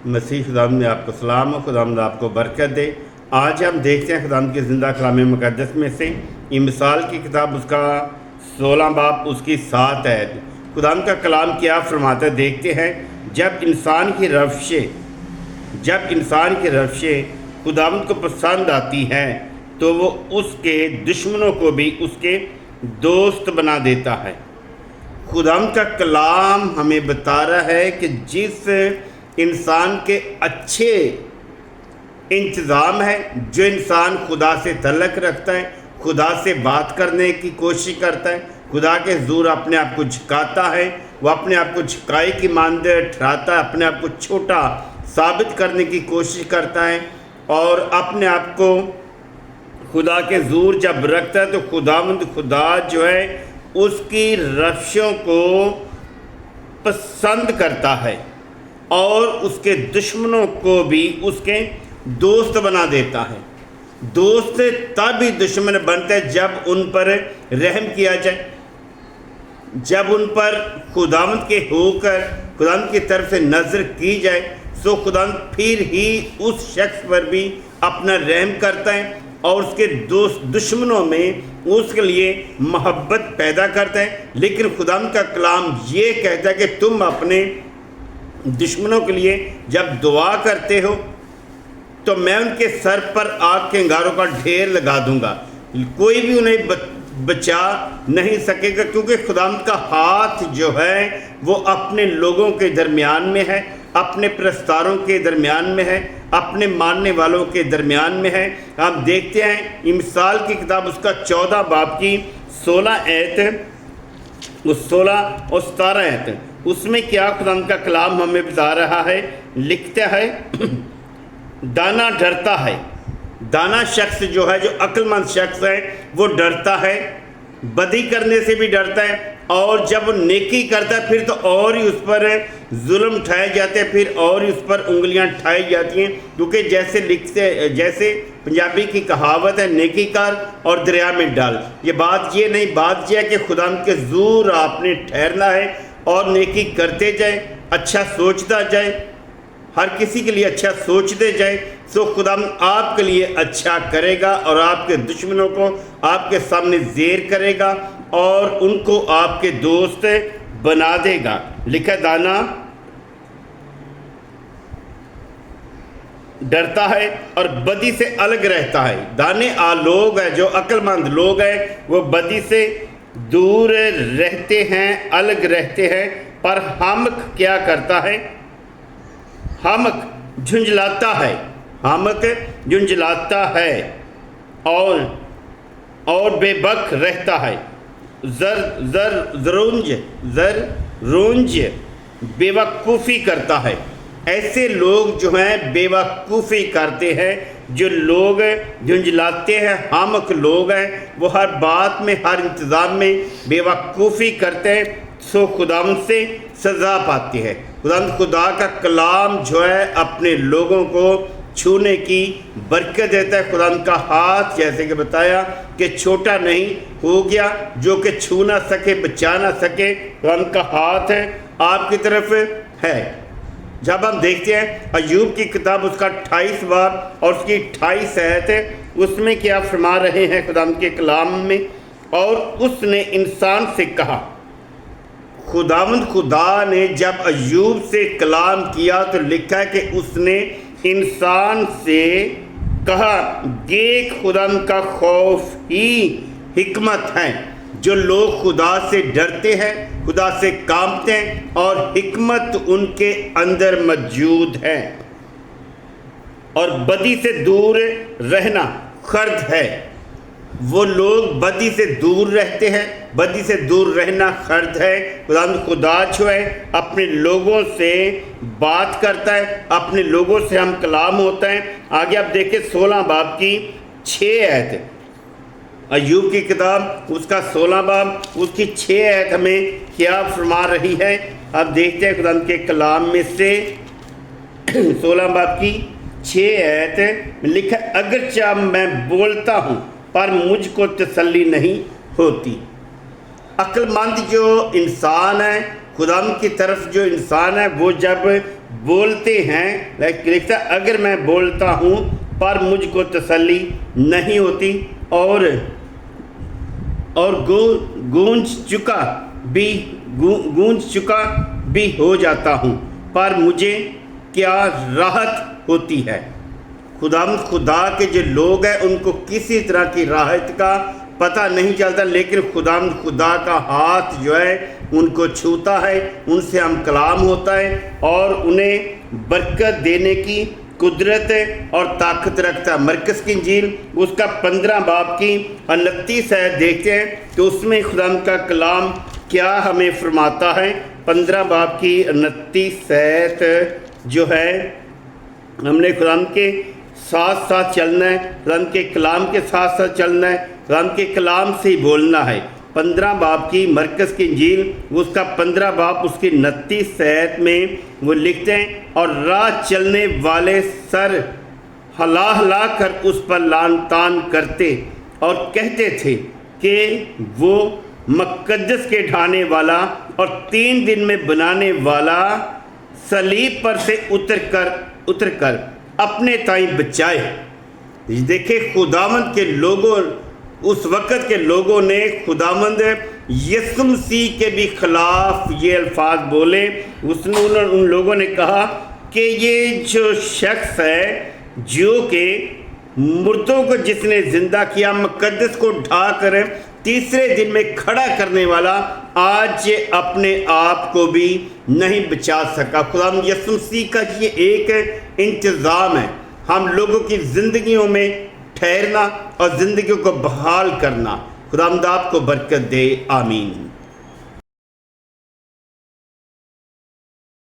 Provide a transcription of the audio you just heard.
مسیح خداوند میں آپ کو سلام ہو، خداوند آپ کو برکت دے۔ آج ہم دیکھتے ہیں خداوند کے زندہ کلام مقدس میں سے یہ مثال کی کتاب، اس کا 16 باب، اس کی 7 آیت۔ خداوند کا کلام کیا فرماتا ہے دیکھتے ہیں۔ جب انسان کی روشیں خداوند کو پسند آتی ہیں تو وہ اس کے دشمنوں کو بھی اس کے دوست بنا دیتا ہے۔ خداوند کا کلام ہمیں بتا رہا ہے کہ جس انسان کے اچھے انتظام ہے، جو انسان خدا سے تعلق رکھتا ہے، خدا سے بات کرنے کی کوشش کرتا ہے، خدا کے حضور اپنے آپ کو جھکاتا ہے، وہ اپنے آپ کو جھکائی کی مانند ٹھہراتا ہے، اپنے آپ کو چھوٹا ثابت کرنے کی کوشش کرتا ہے، اور اپنے آپ کو خدا کے حضور جب رکھتا ہے تو خدا جو ہے اس کی روشوں کو پسند کرتا ہے اور اس کے دشمنوں کو بھی اس کے دوست بنا دیتا ہے۔ دوست تب ہی دشمن بنتے ہیں جب ان پر رحم کیا جائے، جب ان پر خداوند کے ہو کر خداوند کی طرف سے نظر کی جائے، سو خداوند پھر ہی اس شخص پر بھی اپنا رحم کرتا ہے اور اس کے دشمنوں میں اس کے لیے محبت پیدا کرتا ہے۔ لیکن خداوند کا کلام یہ کہتا ہے کہ تم اپنے دشمنوں کے لیے جب دعا کرتے ہو تو میں ان کے سر پر آگ کے انگاروں کا ڈھیر لگا دوں گا، کوئی بھی انہیں بچا نہیں سکے گا، کیونکہ خداوند کا ہاتھ جو ہے وہ اپنے لوگوں کے درمیان میں ہے، اپنے پرستاروں کے درمیان میں ہے، اپنے ماننے والوں کے درمیان میں ہے۔ ہم دیکھتے ہیں یہ مثال کی کتاب، اس کا 14 باب کی 16 آیت، اس 16 اور 17 آیت، اس میں کیا خداوند کا کلام ہمیں بتا رہا ہے؟ لکھتا ہے دانا ڈرتا ہے، دانا شخص جو ہے، جو عقل مند شخص ہے، وہ ڈرتا ہے، بدی کرنے سے بھی ڈرتا ہے، اور جب وہ نیکی کرتا ہے پھر تو اور ہی اس پر ظلم اٹھائے جاتے ہیں، پھر اور ہی اس پر انگلیاں اٹھائی جاتی ہیں، کیونکہ جیسے پنجابی کی کہاوت ہے، نیکی کر اور دریا میں ڈال۔ یہ بات یہ ہے کہ خداوند کے حضور آپ نے ٹھہرنا ہے اور نیکی کرتے جائے، اچھا سوچتا جائے، ہر کسی کے لیے اچھا سوچتے جائے، سو خداوند آپ کے لیے اچھا کرے گا اور آپ کے دشمنوں کو آپ کے سامنے زیر کرے گا اور ان کو آپ کے دوست بنا دے گا۔ لکھا دانا ڈرتا ہے اور بدی سے الگ رہتا ہے۔ دانے لوگ ہیں جو عقل مند لوگ ہیں، وہ بدی سے دور رہتے ہیں، الگ رہتے ہیں، پر حمق کیا کرتا ہے؟ حمق جھنجلاتا ہے اور بے بک رہتا ہے۔ زرونج بے وقوفی کرتا ہے۔ ایسے لوگ جو ہیں بے وقوفی کرتے ہیں، جو لوگ جھنجلاتے ہیں، حمق لوگ ہیں، وہ ہر بات میں، ہر انتظام میں بے وقوفی کرتے ہیں، سو خداوند سے سزا پاتی ہے۔ خدا کا کلام جو ہے اپنے لوگوں کو چھونے کی برکت دیتا ہے۔ خداوند کا ہاتھ جیسے کہ بتایا کہ چھوٹا نہیں ہو گیا جو کہ چھو نہ سکے، بچا نہ سکے۔ خداوند کا ہاتھ ہے آپ کی طرف ہے۔ جب ہم دیکھتے ہیں ایوب کی کتاب، اس کا 28 باب اور اس کی 28 آیت ہے، اس میں کیا فرما رہے ہیں خداوند کے کلام میں؟ اور اس نے انسان سے کہا، خدا نے جب ایوب سے کلام کیا تو لکھا ہے کہ اس نے انسان سے کہا، دیکھ خداوند کا خوف ہی حکمت ہے۔ جو لوگ خدا سے ڈرتے ہیں، خدا سے کانپتے ہیں، اور حکمت ان کے اندر موجود ہے، اور بدی سے دور رہنا خرد ہے۔ وہ لوگ بدی سے دور رہتے ہیں، بدی سے دور رہنا خرد ہے۔ خدا جو ہے اپنے لوگوں سے بات کرتا ہے، اپنے لوگوں سے ہم کلام ہوتا ہے۔ آگے آپ دیکھیں 16 باب کی 6 آیت، ایوب کی کتاب اس کا 16 باب اس کی 6 آیت ہمیں کیا فرما رہی ہے؟ آپ دیکھتے ہیں خدا کے کلام میں سے 16 باب کی 6 آیت میں لکھا، اگرچہ میں بولتا ہوں پر مجھ کو تسلی نہیں ہوتی۔ عقل مند جو انسان ہے، خدا کی طرف جو انسان ہے، وہ جب بولتے ہیں، لکھتا اگر میں بولتا ہوں پر مجھ کو تسلی نہیں ہوتی، اور گونج چکا بھی ہو جاتا ہوں پر مجھے کیا راحت ہوتی ہے۔ خدا کے جو لوگ ہیں ان کو کسی طرح کی راحت کا پتہ نہیں چلتا، لیکن خدا کا ہاتھ جو ہے ان کو چھوتا ہے، ان سے ہم کلام ہوتا ہے اور انہیں برکت دینے کی قدرت اور طاقت رکھتا ہے۔ مرکز کی انجیل اس کا 15 باب کی 29 آیت دیکھتے ہیں تو اس میں خدا کا کلام کیا ہمیں فرماتا ہے۔ 15 باب کی 29 آیت جو ہے، ہم نے خدا کے ساتھ ساتھ چلنا ہے، خدا کے کلام کے ساتھ ساتھ چلنا ہے، خدا کے کلام سے ہی بولنا ہے۔ 15 باب کی مرکز کی انجیل اس کا 15 باب اس کی 29 آیت میں وہ لکھتے ہیں، اور راہ چلنے والے سر ہلا ہلا کر اس پر لعن طعن کرتے اور کہتے تھے کہ وہ مقدس کے ڈھانے والا اور 3 دن میں بنانے والا صلیب پر سے اتر کر اپنے تائیں بچائے۔ دیکھیں خداوند کے لوگوں، اس وقت کے لوگوں نے خداوند یسوع مسیح کے بھی خلاف یہ الفاظ بولے۔ ان لوگوں نے کہا کہ یہ جو شخص ہے جو کہ مردوں کو جس نے زندہ کیا، مقدس کو ڈھا کر تیسرے دن میں کھڑا کرنے والا، آج اپنے آپ کو بھی نہیں بچا سکا۔ خدا یسوع مسیح کا یہ ایک انتظام ہے، ہم لوگوں کی زندگیوں میں ٹھہرنا اور زندگیوں کو بحال کرنا۔ خدا آپ کو برکت دے، آمین۔